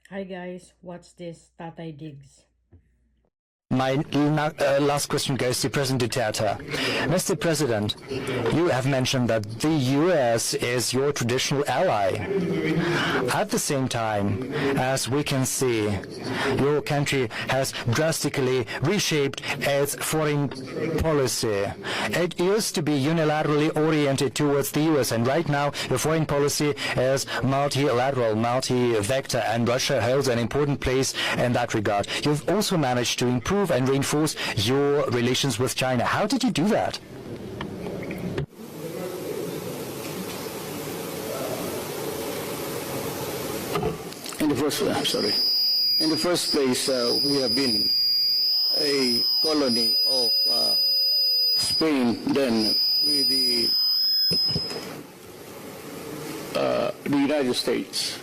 Hi guys, what's this Tatay Digz? My last question goes to President Duterte. Mr. President, you have mentioned that the U.S. is your traditional ally. At the same time, as we can see, your country has drastically reshaped its foreign policy. It used to be unilaterally oriented towards the U.S., and right now your foreign policy is multilateral, multi-vector, and Russia holds an important place in that regard. You've also managed to improve and reinforce your relations with China. How did you do that? In the first place, we have been a colony of Spain then with the United States.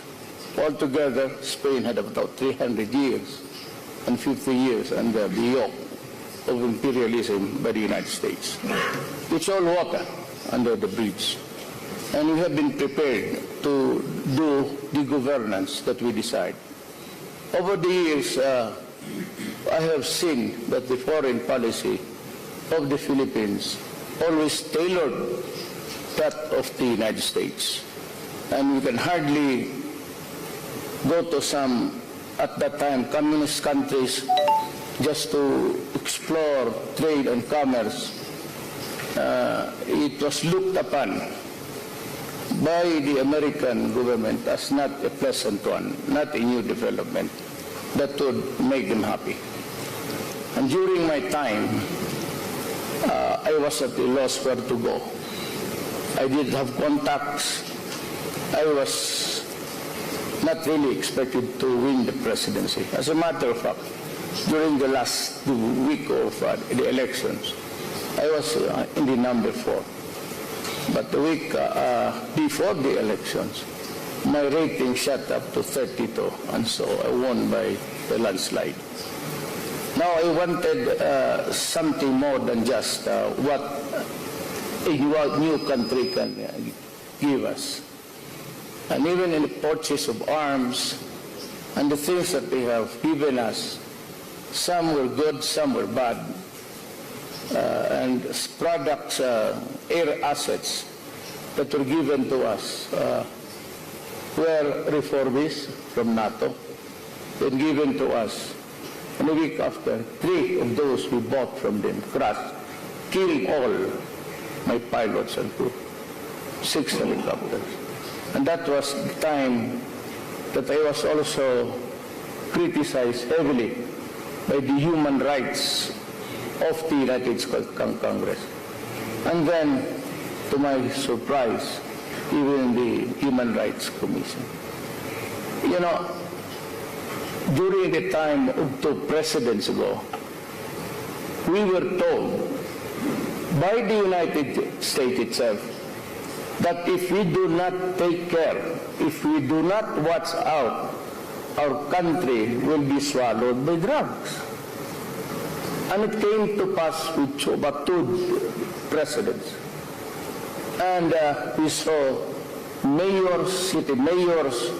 Altogether, Spain had about 300 years and 50 years under the yoke of imperialism by the United States. It's all water under the bridge. And we have been prepared to do the governance that we decide. Over the years, I have seen that the foreign policy of the Philippines always tailored that of the United States. And we can hardly go to some, at that time, communist countries just to explore trade and commerce. It was looked upon by the American government as not a pleasant one, not a new development that would make them happy. And during my time, I was at a loss where to go. I didn't have contacts. I was not really expected to win the presidency. As a matter of fact, during the last week of the elections, I was in the number 4. But the week before the elections, my rating shot up to 32, and so I won by a landslide. Now I wanted something more than just what a new country can give us. And even in the purchase of arms and the things that they have given us, some were good, some were bad. And products, air assets that were given to us were refurbished from NATO, then given to us. And a week after, 3 of those we bought from them crashed, killing all my pilots and crew, 6 helicopters. And that was the time that I was also criticized heavily by the human rights of the United States Congress. And then, to my surprise, even the Human Rights Commission. You know, during the time of 2 presidents ago, we were told by the United States itself that if we do not take care, if we do not watch out, our country will be swallowed by drugs. And it came to pass with about 2 presidents. And we saw mayors, city mayors,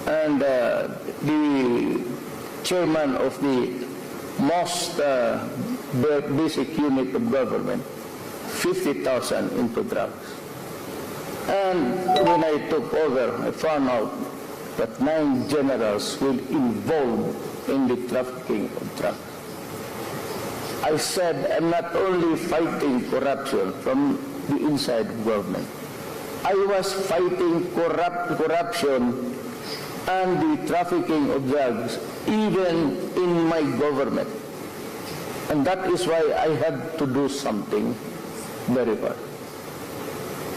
and the chairman of the most basic unit of government, 50,000 into drugs. And when I took over, I found out that 9 generals were involved in the trafficking of drugs. I said, I'm not only fighting corruption from the inside of government. I was fighting corruption and the trafficking of drugs even in my government. And that is why I had to do something very hard.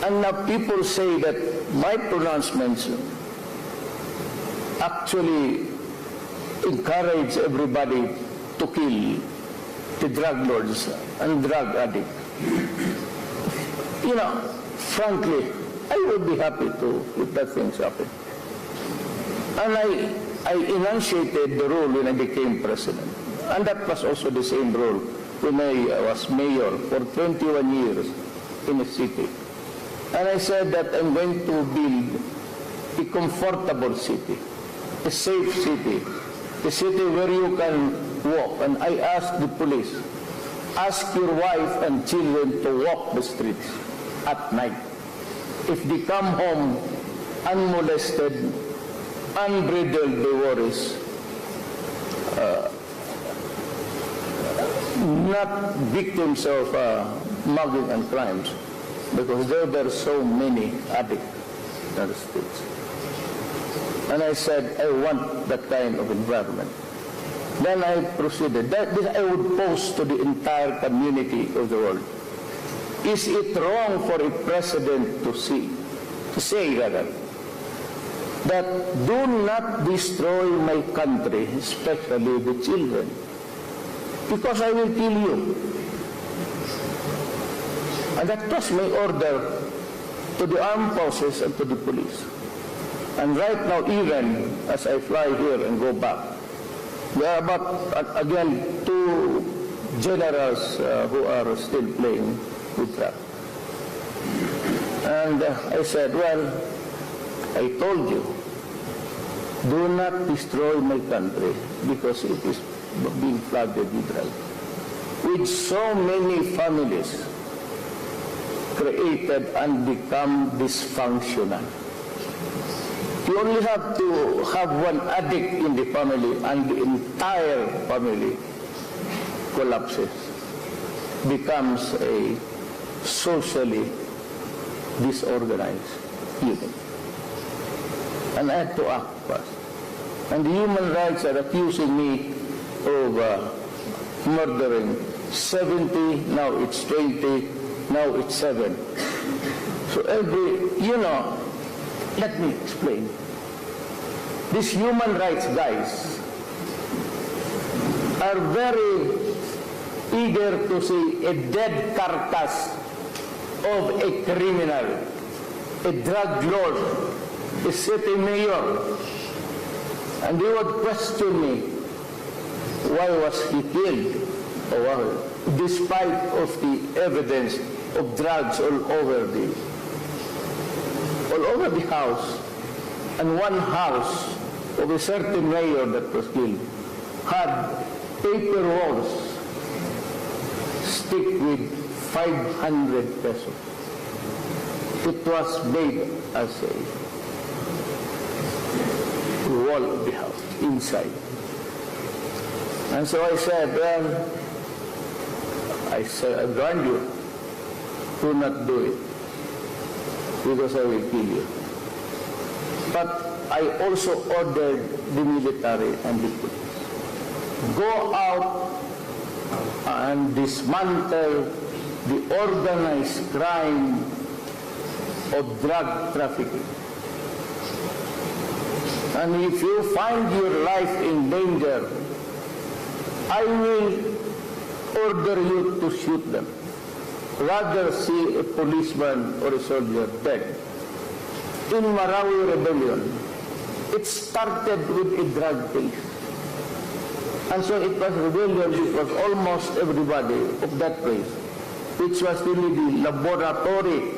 And now people say that my pronouncements actually encourage everybody to kill the drug lords and drug addicts. You know, frankly, I would be happy to if that things happen. And I enunciated the rule when I became president. And that was also the same rule when I was mayor for 21 years in a city. And I said that I'm going to build a comfortable city a safe city, a city where you can walk. And I asked the police, ask your wife and children to walk the streets at night. If they come home unmolested, unbridled by worries, not victims of mugging and crimes, because there are so many addicts in the streets. And I said, I want that kind of environment. Then I proceeded. This I would pose to the entire community of the world. Is it wrong for a president to say rather, that do not destroy my country, especially the children, because I will kill you? And that was my order to the armed forces and to the police. And right now, even as I fly here and go back, there are about, again, 2 generals who are still playing with that. And I said, well, I told you, do not destroy my country because it is being flooded with drugs. With so many families created and become dysfunctional. You only have to have one addict in the family and the entire family collapses, becomes a socially disorganized unit. And I had to act fast. And the human rights are accusing me of murdering 70, now it's 20, now it's 7. So let me explain. These human rights guys are very eager to see a dead carcass of a criminal, a drug lord, a city mayor. And they would question me, why was he killed? Despite of the evidence of drugs all over the house. And one house of a certain mayor that was killed had paper walls stick with 500 pesos. It was made as a wall of the house inside. And so I said, well, I warn you, do not do it, because I will kill you. But I also ordered the military and the police, go out and dismantle the organized crime of drug trafficking. And if you find your life in danger, I will order you to shoot them. Rather see a policeman or a soldier dead. In Marawi Rebellion, it started with a drug case. And so it was rebellion, it was almost everybody of that place, which was really the laboratory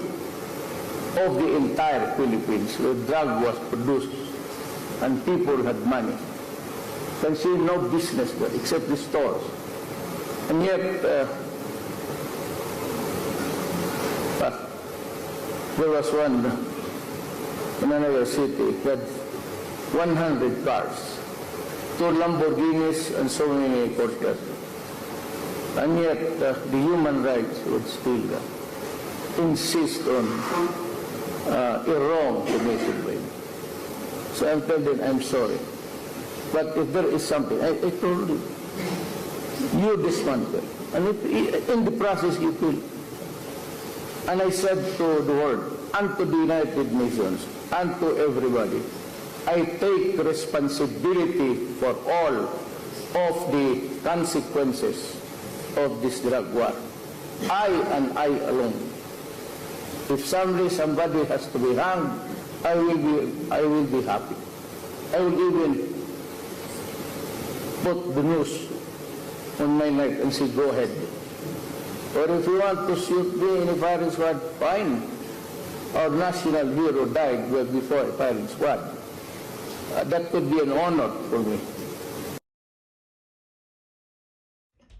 of the entire Philippines, where drug was produced and people had money. You can see no business there except the stores. And yet, there was one in another city that 100 cars, 2 Lamborghinis and so many Porsches. And yet the human rights would still insist on a wrong committed by me. So I told them, I'm sorry. But if there is something, I told you dismantle. And if, in the process you kill. And I said to the world, and to the United Nations, and to everybody, I take responsibility for all of the consequences of this drug war. I and I alone. If somebody has to be hanged, I will be happy. I will even put the noose on my neck and say, go ahead. Or if you want to shoot me in a firing squad, fine. Our national hero died before a firing squad. that would be an honor for me.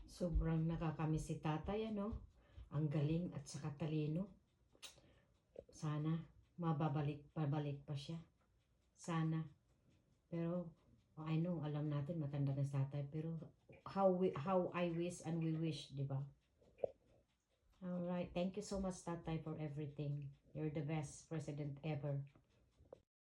Sobrang nakakamiss si tatay, ano? Ang galing at saka talino. Sana pabalik pa siya. Sana. Pero, I know, alam natin matanda na si tatay. Pero, how I wish and we wish, di ba? Alright, thank you so much tatay for everything. You're the best president ever.